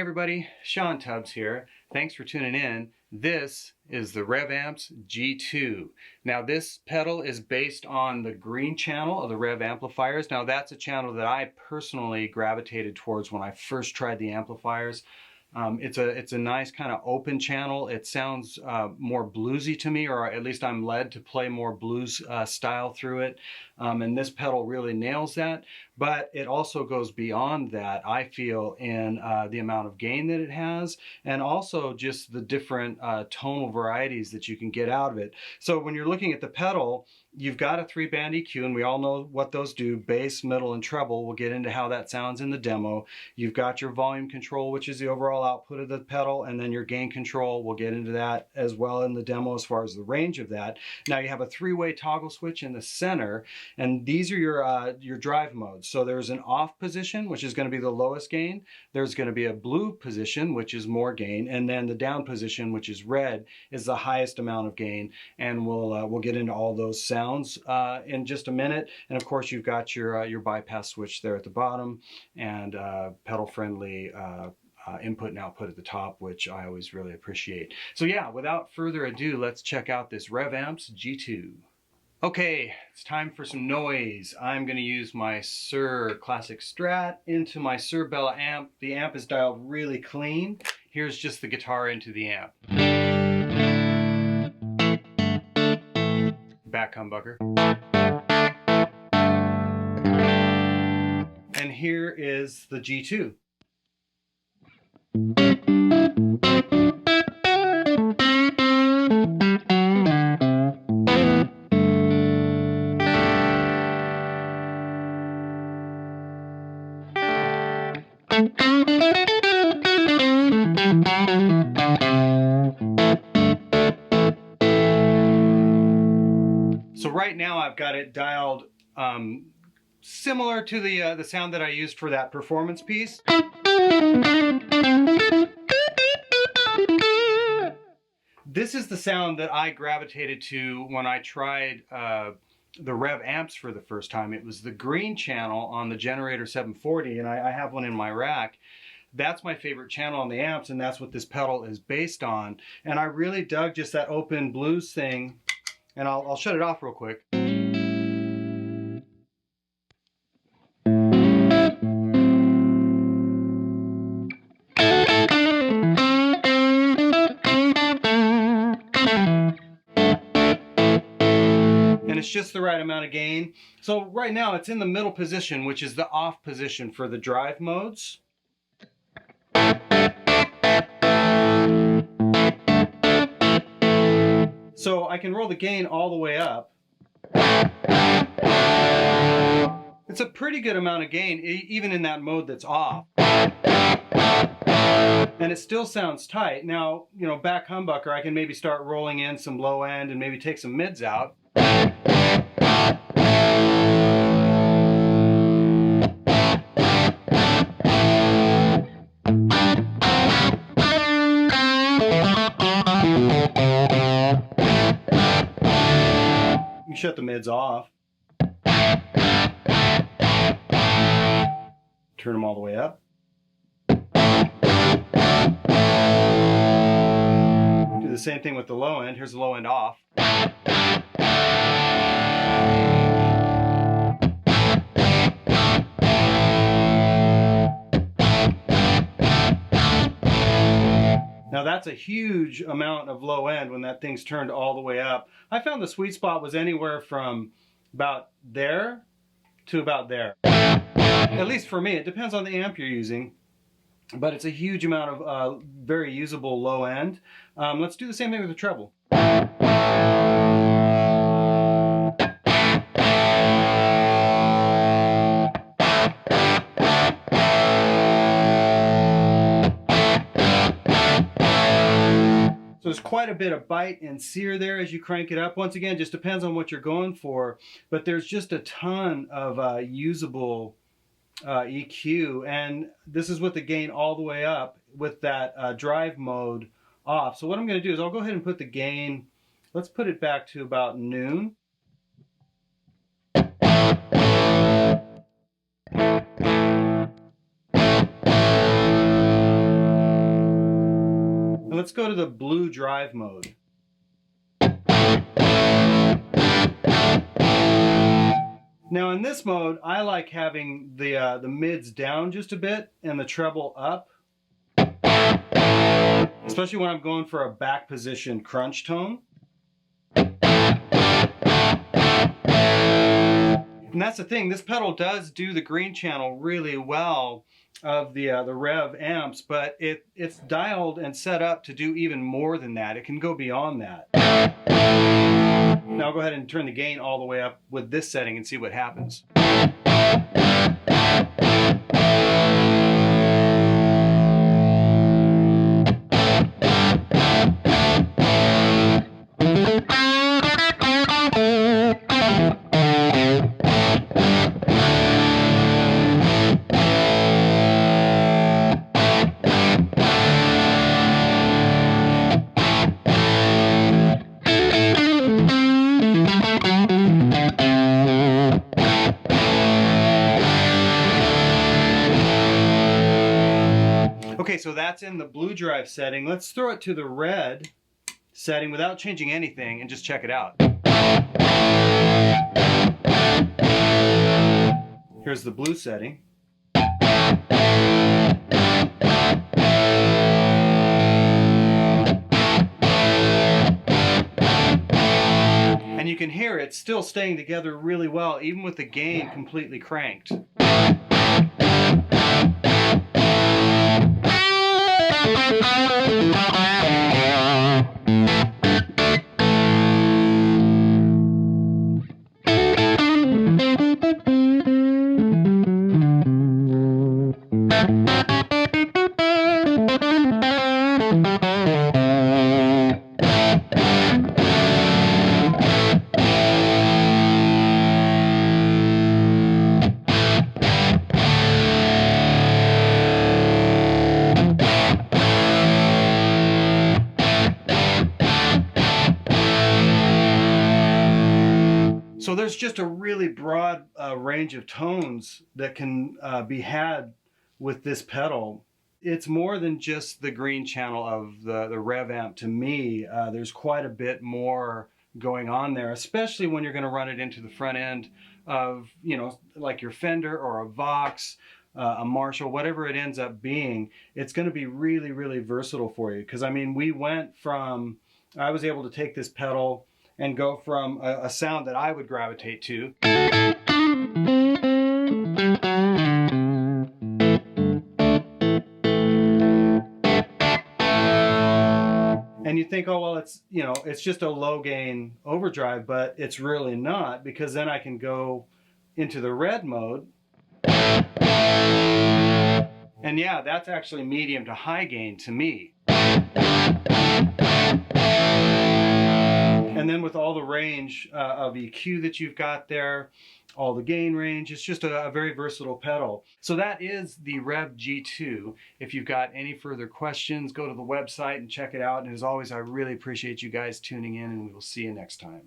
everybody, Sean Tubbs here. Thanks for tuning in. This is the RevAmps G2. Now this pedal is based on the green channel of the Rev amplifiers. Now that's a channel that I personally gravitated towards when I first tried the amplifiers. It's a nice kind of open channel. It sounds more bluesy to me, or at least I'm led to play more blues style through it. And this pedal really nails that, but it also goes beyond that, I feel, in the amount of gain that it has, and also just the different tonal varieties that you can get out of it. So when you're looking at the pedal, you've got a 3-band EQ, and we all know what those do: bass, middle, and treble. We'll get into how that sounds in the demo. You've got your volume control, which is the overall output of the pedal, and then your gain control. We'll get into that as well in the demo as far as the range of that. Now you have a 3-way toggle switch in the center, and these are your drive modes. So there's an off position, which is going to be the lowest gain. There's going to be a blue position, which is more gain, and then the down position, which is red, is the highest amount of gain. And we'll get into all those sounds in just a minute. And of course, you've got your bypass switch there at the bottom, and pedal-friendly input and output at the top, which I always really appreciate. So yeah, without further ado, let's check out this RevAmps G2. Okay, it's time for some noise. I'm going to use my Suhr Classic Strat into my Suhr Bella amp. The amp is dialed really clean. Here's just the guitar into the amp. Back humbucker. And here is the G2. So right now I've got it dialed similar to the sound that I used for that performance piece. This is the sound that I gravitated to when I tried the Rev amps for the first time. It was the green channel on the Generator 740, and I have one in my rack. That's my favorite channel on the amps, and that's what this pedal is based on. And I really dug just that open blues thing, and I'll shut it off real quick. And it's just the right amount of gain. So right now it's in the middle position, which is the off position for the drive modes. So I can roll the gain all the way up. It's a pretty good amount of gain, even in that mode that's off. And it still sounds tight. Now, you know, back humbucker, I can maybe start rolling in some low end and maybe take some mids out. You shut the mids off. Turn them all the way up. Do the same thing with the low end. Here's the low end off. Now that's a huge amount of low end when that thing's turned all the way up. I found the sweet spot was anywhere from about there to about there. At least for me. It depends on the amp you're using, but it's a huge amount of very usable low end. Let's do the same thing with the treble. So there's quite a bit of bite and sear there as you crank it up. Once again, just depends on what you're going for, but there's just a ton of usable EQ, and this is with the gain all the way up with that drive mode off. So what I'm going to do is I'll go ahead and put the gain, let's put it back to about noon. Let's go to the blue drive mode. Now in this mode, I like having the mids down just a bit and the treble up, especially when I'm going for a back position crunch tone. And that's the thing, this pedal does do the green channel really well of the Rev amps, but it's dialed and set up to do even more than that. It can go beyond that. Now I'll go ahead and turn the gain all the way up with this setting and see what happens. Okay, so that's in the blue drive setting. Let's throw it to the red setting without changing anything and just check it out. Here's the blue setting. And you can hear it still staying together really well, even with the gain completely cranked. So there's just a really broad range of tones that can be had with this pedal. It's more than just the green channel of the Rev amp to me. There's quite a bit more going on there, especially when you're going to run it into the front end of, you know, like your Fender or a Vox, a Marshall, whatever it ends up being. It's going to be really, really versatile for you. Because I mean, I was able to take this pedal and go from a sound that I would gravitate to. And you think, oh, well, it's, you know, it's just a low gain overdrive, but it's really not, because then I can go into the red mode. And yeah, that's actually medium to high gain to me. And then with all the range of EQ that you've got there, all the gain range, it's just a very versatile pedal. So that is the Rev G2. If you've got any further questions, go to the website and check it out. And as always, I really appreciate you guys tuning in, and we will see you next time.